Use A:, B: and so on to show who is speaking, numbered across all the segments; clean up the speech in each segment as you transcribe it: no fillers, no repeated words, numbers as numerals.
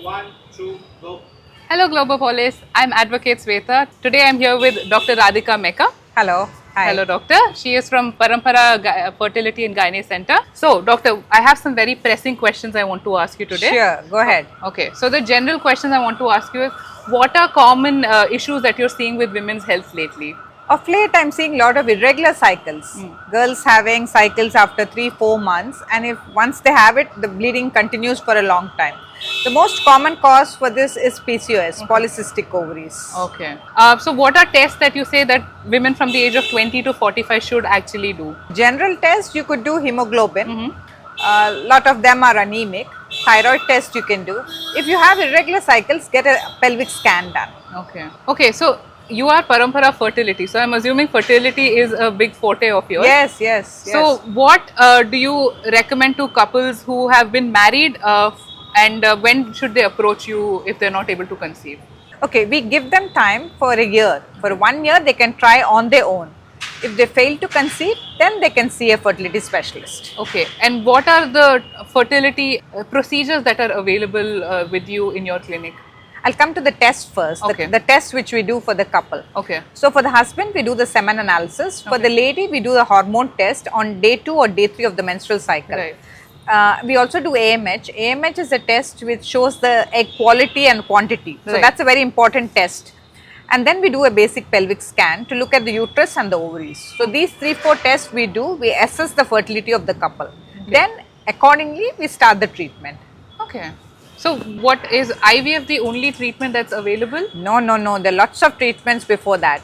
A: One, two, go.
B: Hello Globopolis, I'm Advocate Sweta. Today I'm here with Dr. Radhika Meka.
C: Hello. Hi.
B: Hello doctor. She is from Parampara Fertility and Gynae Center. So doctor, I have some very pressing questions I want to ask you today.
C: Sure, go ahead.
B: Okay, so the general questions I want to ask you is, what are common issues that you're seeing with women's health lately?
C: Of late, I'm seeing a lot of irregular cycles. Girls having cycles after 3-4 months, and if once they have it, the bleeding continues for a long time. The most common cause for this is PCOS, polycystic ovaries.
B: Okay. So what are tests that you say that women from the age of 20 to 45 should actually do?
C: General test, you could do hemoglobin. A lot of them are anemic. Thyroid test you can do. If you have irregular cycles, get a pelvic scan done.
B: Okay. Okay, so you are Parampara Fertility, so I'm assuming fertility is a big forte of yours.
C: Yes, yes.
B: So what do you recommend to couples who have been married and when should they approach you if they're not able to conceive?
C: Okay, we give them time for a year. For 1 year, they can try on their own. If they fail to conceive, then they can see a fertility specialist.
B: Okay, and what are the fertility procedures that are available with you in your clinic?
C: I'll come to the test first,
B: Okay.
C: the test which we do for the couple.
B: Okay.
C: So for the husband, we do the semen analysis. For the lady, we do the hormone test on day 2 or day 3 of the menstrual cycle.
B: Right.
C: We also do AMH. AMH is a test which shows the egg quality and quantity. So
B: Right.
C: that's a very important test. And then we do a basic pelvic scan to look at the uterus and the ovaries. So these 3-4 tests we do, we assess the fertility of the couple. Then accordingly, we start the treatment.
B: Okay. So what is IVF the only treatment that's available?
C: No, no, no. There are lots of treatments before that.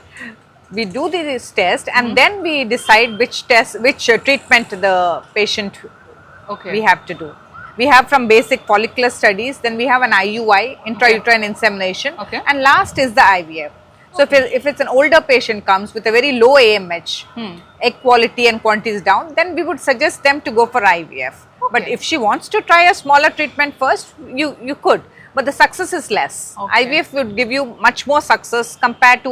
C: We do this test and then we decide which treatment the patient
B: Okay.
C: we have to do. We have from basic follicular studies, then we have an IUI, intrauterine insemination,
B: Okay.
C: and last is the IVF. So if it's an older patient comes with a very low AMH, egg quality and quantity is down, then we would suggest them to go for IVF. But
B: Okay.
C: if she wants to try a smaller treatment first, you could, but the success is less.
B: Okay.
C: IVF would give you much more success compared to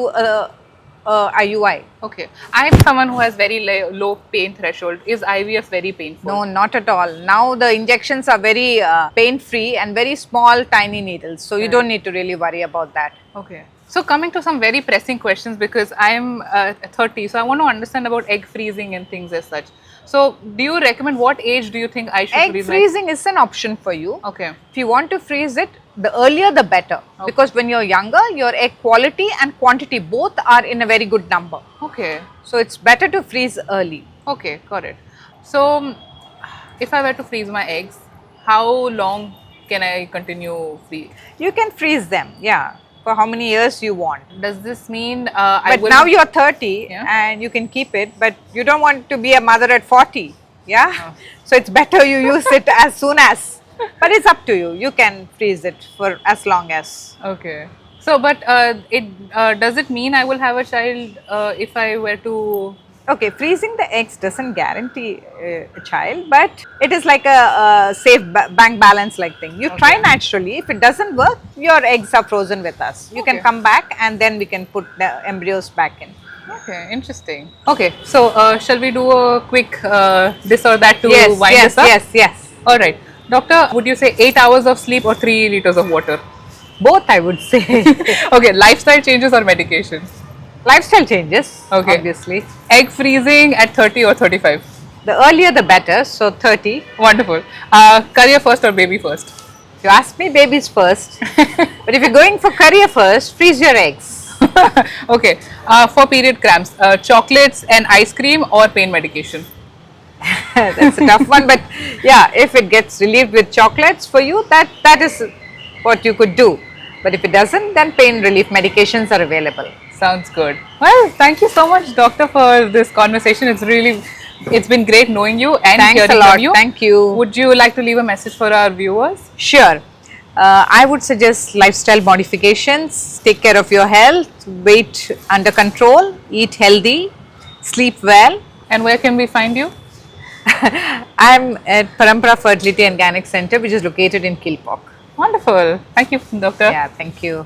C: IUI.
B: Okay. I'm someone who has very low pain threshold. Is IVF very painful?
C: No, not at all. Now the injections are very pain-free and very small, tiny needles. So you don't need to really worry about that.
B: Okay. So coming to some very pressing questions, because I am 30, so I want to understand about egg freezing and things as such. So do you recommend, what age do you think I should
C: Egg
B: freeze?
C: freezing is an option for you.
B: Okay.
C: If you want to freeze it, the earlier the better. Because when you're younger, your egg quality and quantity both are in a very good number.
B: Okay.
C: So it's better to freeze early.
B: Okay, got it. So if I were to freeze my eggs, how long can I continue free?
C: You can freeze them, yeah, for how many years you want.
B: Does this mean
C: But now you're 30
B: Yeah.
C: and you can keep it, but you don't want to be a mother at 40, yeah? So it's better you use it as soon as. But it's up to you. You can freeze it for as long as.
B: Okay. So, but does it mean I will have a child if I were to?
C: Okay, freezing the eggs doesn't guarantee a child, but it is like a safe bank balance like thing. You try naturally. If it doesn't work, your eggs are frozen with us. You can
B: Okay.
C: come back and then we can put the embryos back in.
B: Okay, interesting. Okay, so shall we do a quick this or that to
C: Yes,
B: wind
C: yes,
B: this up?
C: yes, yes.
B: All right, doctor, would you say 8 hours of sleep or 3 liters of water?
C: Both, I would say.
B: Okay, lifestyle changes or medication?
C: Lifestyle changes,
B: Okay.
C: obviously.
B: Egg freezing at 30 or 35?
C: The earlier the better, so 30.
B: Wonderful. Career first or baby first?
C: You ask me babies first, but if you're going for career first, freeze your eggs.
B: Okay, for period cramps, chocolates and ice cream or pain medication?
C: That's a tough one, but yeah, if it gets relieved with chocolates for you, that is what you could do. But if it doesn't, then pain relief medications are available.
B: Sounds good. Well, thank you so much, doctor, for this conversation. It's been great knowing you and
C: Thanks
B: hearing
C: a lot.
B: from you.
C: Thank you.
B: Would you like to leave a message for our viewers?
C: Sure. I would suggest lifestyle modifications. Take care of your health, weight under control, eat healthy, sleep well.
B: And where can we find you?
C: I'm at Parampara Fertility and Gynae Center, which is located in Kilpauk.
B: Wonderful. Thank you, doctor.
C: Yeah, thank you.